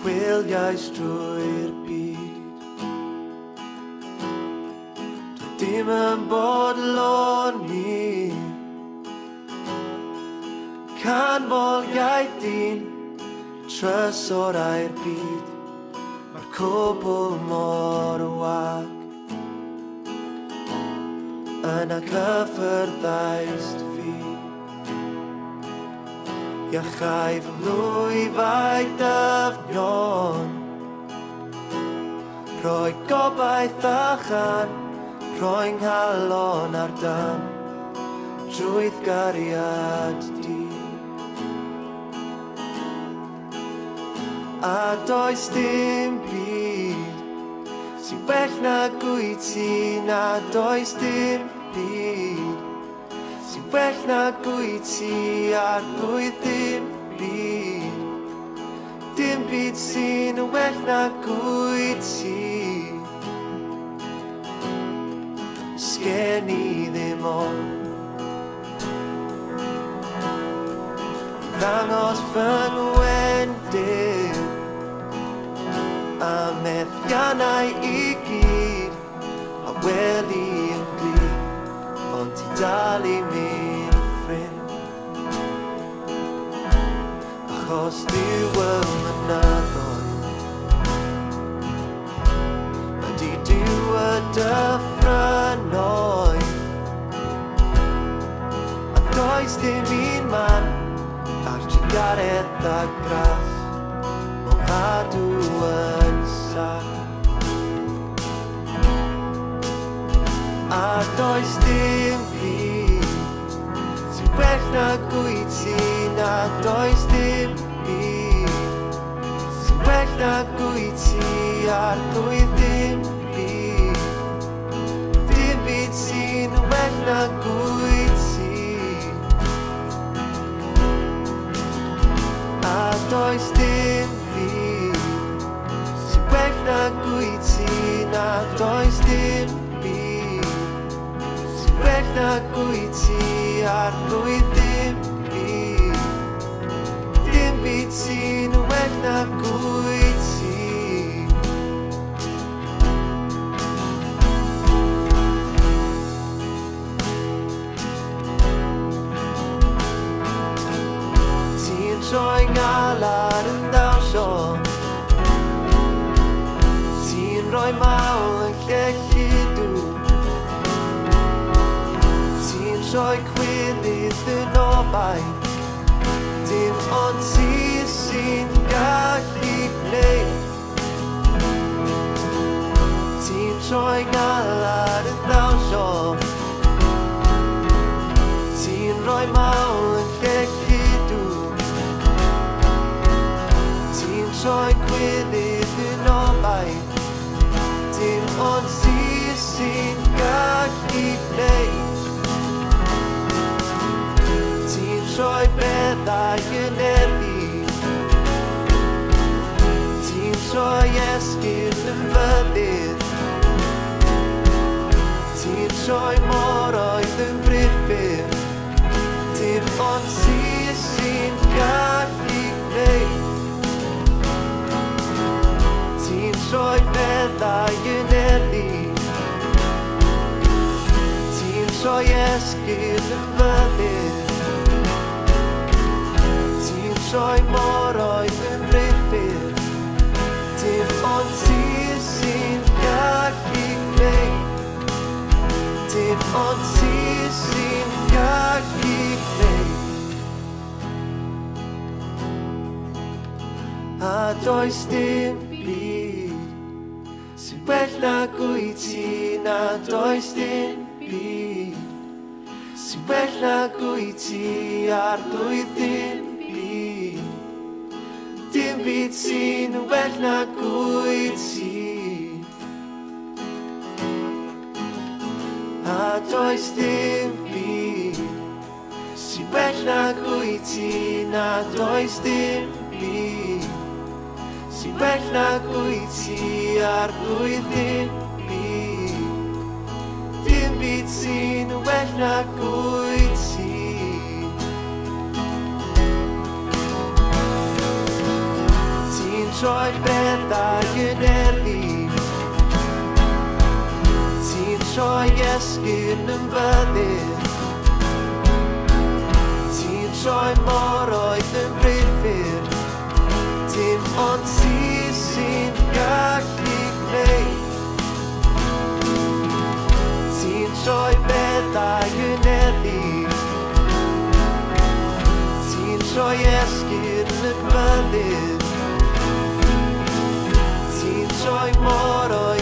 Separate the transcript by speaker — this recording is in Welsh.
Speaker 1: chwiliais drwy'r byd. Doedd dim yn bodlon ni canmoliaeth dyn trysorau'r byd. Mae'r cwbl mor wag yna cyffyrddais fi. Iachau fy mlwyfau dyfnion, rhoi gobaith a chan, rhoi nghalon ar dan, drwy'r gariad di. A does dim byd sy'n well na gwyt ti, na does dim byd sy'n well na gwyt ti, ar blwydd dim byd. Dim byd sy'n well na gwyt ti. Sgen i ddim ond ddangos fy ngwendir a methiannau i gyd, a weli yn glir, ond ti dal i mi'n ffrind. Achos dyw y mynyddoedd ydy dyw y dyffrynoedd, a does dim un man ar trigaredd a gras o hadw yn sac. A does dim byd sy'n well na gwyt ti, na does dim byd sy'n well na gwyt ti, ar blwydd dim byd. Dim byd sy'n well na gwyt ti. A does dim byd sy'n well na gwyt ti, na does dim byd sy'n well na gwyt ti, ar blwydd dim byd. Dim byd sy'n well na gwyt ti. Ti'n troi ngalar yn dawsio, ti'n rhoi mawl yn lle lludw, ti'n rhoi cwilydd yn obaith, dim ond ti sy'n gallu gwneud. Ti'n troi ngalar yn dawsio, ti'n rhoi mawl yn lle lludw, ti'n rhoi cwilydd yn obaith, dim ond ti sy'n gallu gwneud. Ti'n rhoi beddau yn erfi, ti'n rhoi esgyrn yn fyddin, ti'n rhoi moroedd yn brifyr, dim ond ti sy'n gallu gwneud. Ti'n rhoi beddau yn erfi, ti'n rhoi esgyrn yn fyddin, ti'n rhoi moroedd yn brifyr, dim ond ti sy'n gallu gwneud. Dim ond ti sy'n gallu gwneud. A does dim byd sy'n well na gwyt ti, na does dim byd sy'n well na gwyt ti, ar blwydd dim byd. Dim byd sy'n well na gwyt ti. A does dim byd sy'n well na gwyt ti, na does dim byd sy'n well na gwyt ti, ar blwydd dim byd. Dim byd sy'n well na gwyt ti. troi bethau yn erdi Ti'n troi esgyn yn fyddin Ti'n troi moroedd yn brifur Dim ond ti sy'n gallu gwneud Ti'n troi bethau yn erdi Ti'n troi esgyn yn fyddin Ti'n troi moroedd